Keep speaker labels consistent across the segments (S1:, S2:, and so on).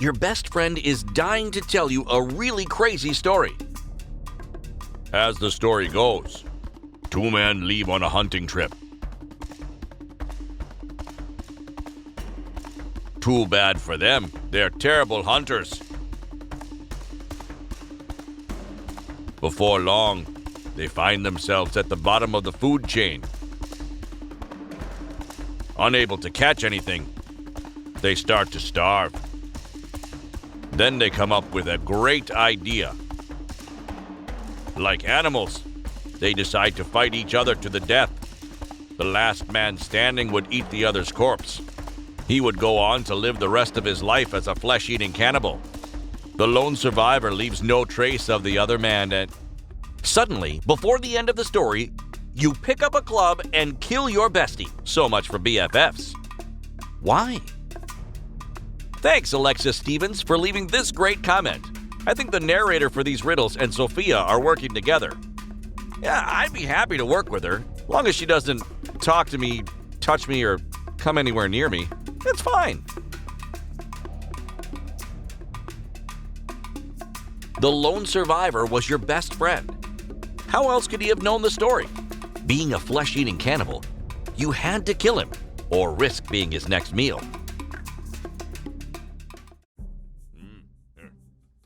S1: Your best friend is dying to tell you a really crazy story. As the story goes, two men leave on a hunting trip. Too bad for them, they're terrible hunters. Before long, they find themselves at the bottom of the food chain. Unable to catch anything, they start to starve. Then they come up with a great idea. Like animals, they decide to fight each other to the death. The last man standing would eat the other's corpse. He would go on to live the rest of his life as a flesh-eating cannibal. The lone survivor leaves no trace of the other man and... Suddenly, before the end of the story, you pick up a club and kill your bestie. So much for BFFs. Why? Thanks, Alexis Stevens, for leaving this great comment. I think the narrator for these riddles and Sophia are working together. Yeah, I'd be happy to work with her, long as she doesn't talk to me, touch me, or come anywhere near me. It's fine. The lone survivor was your best friend. How else could he have known the story? Being a flesh-eating cannibal, you had to kill him or risk being his next meal.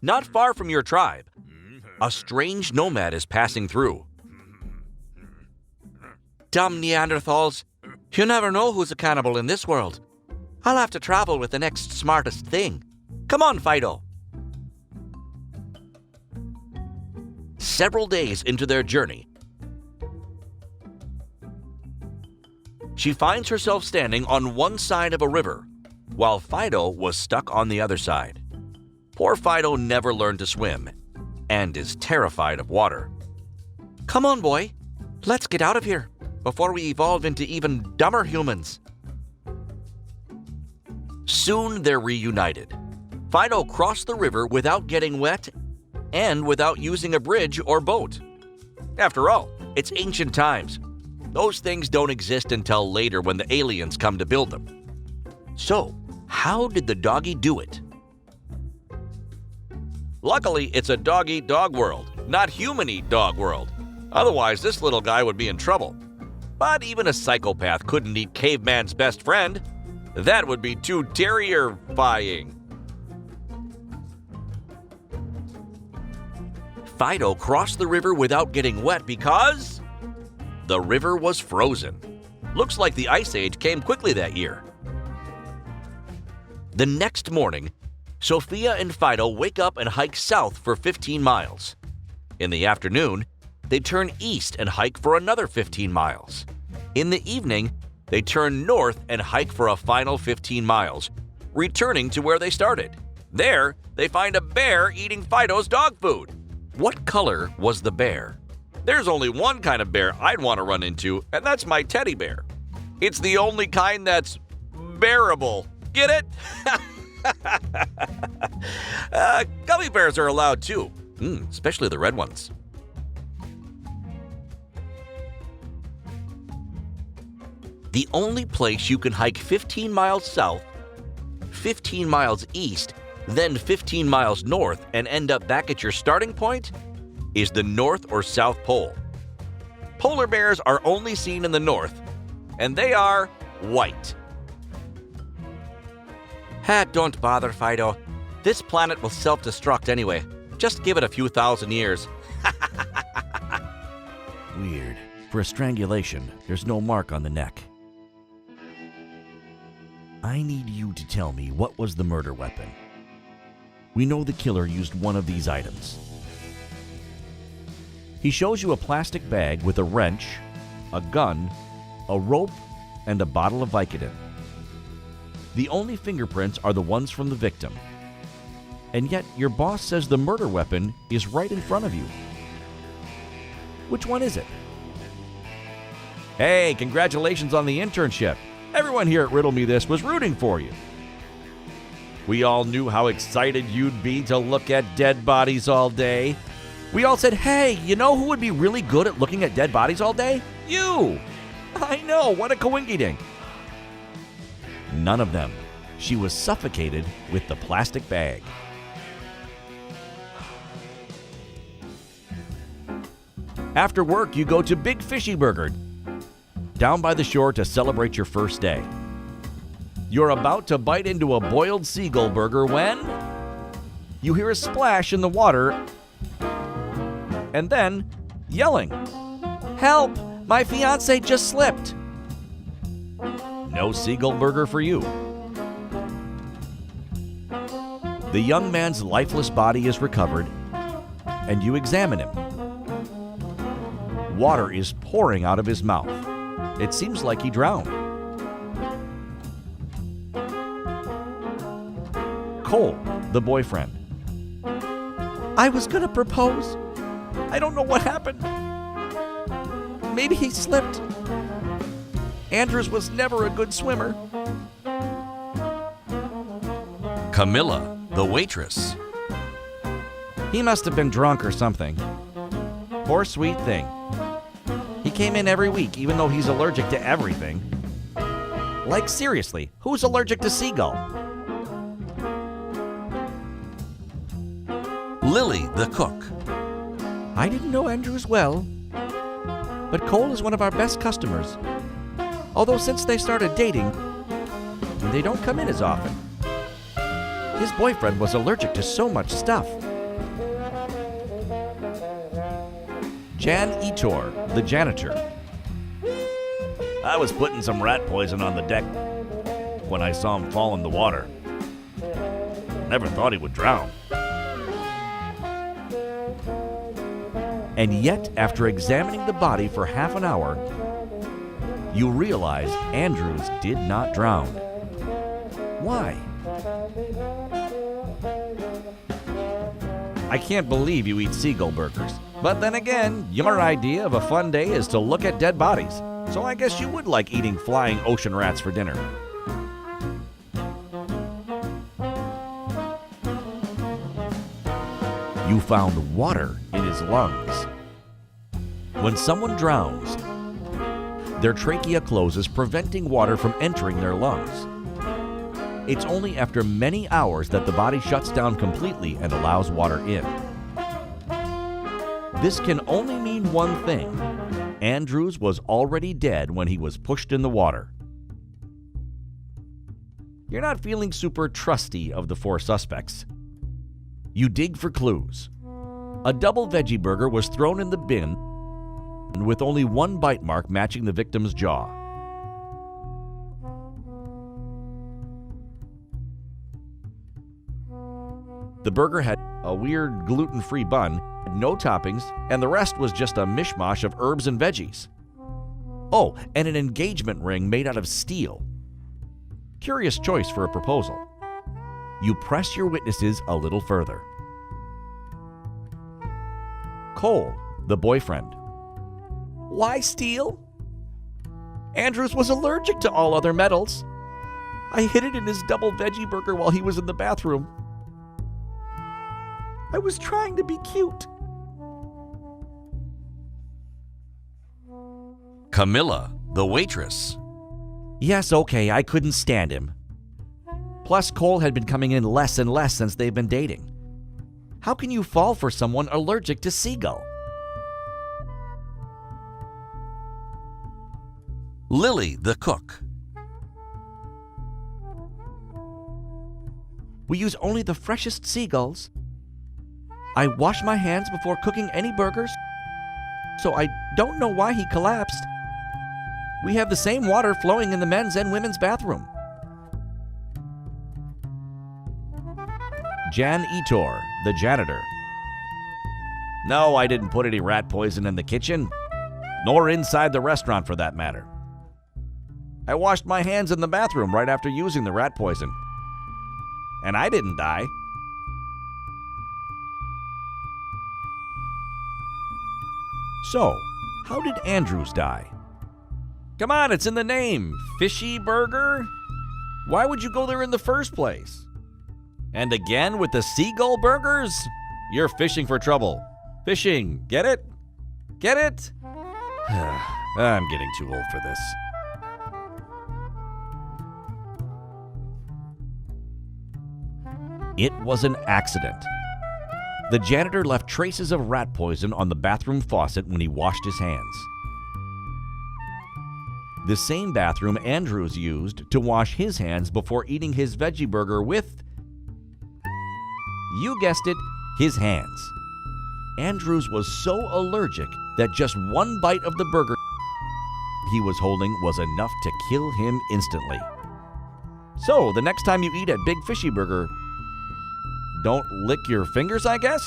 S1: Not far from your tribe, a strange nomad is passing through. Dumb Neanderthals, you never know who's a cannibal in this world. I'll have to travel with the next smartest thing. Come on, Fido. Several days into their journey, she finds herself standing on one side of a river, while Fido was stuck on the other side. Poor Fido never learned to swim and is terrified of water. Come on, boy. Let's get out of here before we evolve into even dumber humans. Soon they're reunited. Fido crossed the river without getting wet and without using a bridge or boat. After all, it's ancient times. Those things don't exist until later when the aliens come to build them. So, how did the doggy do it? Luckily, it's a dog-eat-dog world, not human-eat-dog world. Otherwise, this little guy would be in trouble. But even a psychopath couldn't eat caveman's best friend. That would be too terrifying. Fido crossed the river without getting wet because the river was frozen. Looks like the Ice Age came quickly that year. The next morning, Sophia and Fido wake up and hike south for 15 miles. In the afternoon, they turn east and hike for another 15 miles. In the evening, they turn north and hike for a final 15 miles, returning to where they started. There, they find a bear eating Fido's dog food. What color was the bear? There's only one kind of bear I'd want to run into, and that's my teddy bear. It's the only kind that's bearable. Get it? Gummy bears are allowed too, especially the red ones. The only place you can hike 15 miles south, 15 miles east, then 15 miles north and end up back at your starting point is the North or South Pole. Polar bears are only seen in the north, and they are white. Don't bother, Fido. This planet will self-destruct anyway. Just give it a few thousand years. Weird. For a strangulation, there's no mark on the neck. I need you to tell me what was the murder weapon. We know the killer used one of these items. He shows you a plastic bag with a wrench, a gun, a rope, and a bottle of Vicodin. The only fingerprints are the ones from the victim. And yet, your boss says the murder weapon is right in front of you. Which one is it? Hey, congratulations on the internship. Everyone here at Riddle Me This was rooting for you. We all knew how excited you'd be to look at dead bodies all day. We all said, hey, you know who would be really good at looking at dead bodies all day? You! I know, what a coinkydink. None of them.
S2: She was suffocated with the plastic bag. After work, you go to Big Fishy Burger, down by the shore to celebrate your first day. You're about to bite into a boiled seagull burger when you hear a splash in the water and then yelling, "Help! My fiancé just slipped!" No seagull burger for you. The young man's lifeless body is recovered, and you examine him. Water is pouring out of his mouth. It seems like he drowned. Cole, the boyfriend. I was gonna propose. I don't know what happened. Maybe he slipped. Andrews was never a good swimmer.
S1: Camilla, the waitress.
S2: He must have been drunk or something. Poor sweet thing. He came in every week, even though he's allergic to everything. Like, seriously, who's allergic to seagull?
S1: Lily, the cook.
S2: I didn't know Andrews well, but Cole is one of our best customers. Although since they started dating, they don't come in as often. His boyfriend was allergic to so much stuff. Jan Etor, the janitor. I was putting some rat poison on the deck when I saw him fall in the water. Never thought he would drown. And yet, after examining the body for half an hour, you realize Andrews did not drown. Why? I can't believe you eat seagull burgers. But then again, your idea of a fun day is to look at dead bodies. So I guess you would like eating flying ocean rats for dinner. You found water in his lungs. When someone drowns, their trachea closes, preventing water from entering their lungs. It's only after many hours that the body shuts down completely and allows water in. This can only mean one thing. Andrews was already dead when he was pushed in the water. You're not feeling super trusty of the four suspects. You dig for clues. A double veggie burger was thrown in the bin with only one bite mark matching the victim's jaw. The burger had a weird gluten-free bun, no toppings, and the rest was just a mishmash of herbs and veggies. Oh, and an engagement ring made out of steel. Curious choice for a proposal. You press your witnesses a little further. Cole, the boyfriend. Why steel? Andrews was allergic to all other metals. I hid it in his double veggie burger while he was in the bathroom. I was trying to be cute.
S1: Camilla, the waitress.
S2: Yes, okay, I couldn't stand him. Plus, Cole had been coming in less and less since they've been dating. How can you fall for someone allergic to seagull?
S1: Lily, the cook.
S2: We use only the freshest seagulls. I wash my hands before cooking any burgers, so I don't know why he collapsed. We have the same water flowing in the men's and women's bathroom. Jan Etor, the janitor. No, I didn't put any rat poison in the kitchen, nor inside the restaurant for that matter. I washed my hands in the bathroom right after using the rat poison. And I didn't die. So, how did Andrews die? Come on, it's in the name. Fishy burger? Why would you go there in the first place? And again with the seagull burgers? You're fishing for trouble. Fishing, get it? Get it? I'm getting too old for this. It was an accident. The janitor left traces of rat poison on the bathroom faucet when he washed his hands. The same bathroom Andrews used to wash his hands before eating his veggie burger with, you guessed it, his hands. Andrews was so allergic that just one bite of the burger he was holding was enough to kill him instantly. So, the next time you eat at Big Fishy Burger, don't lick your fingers, I guess?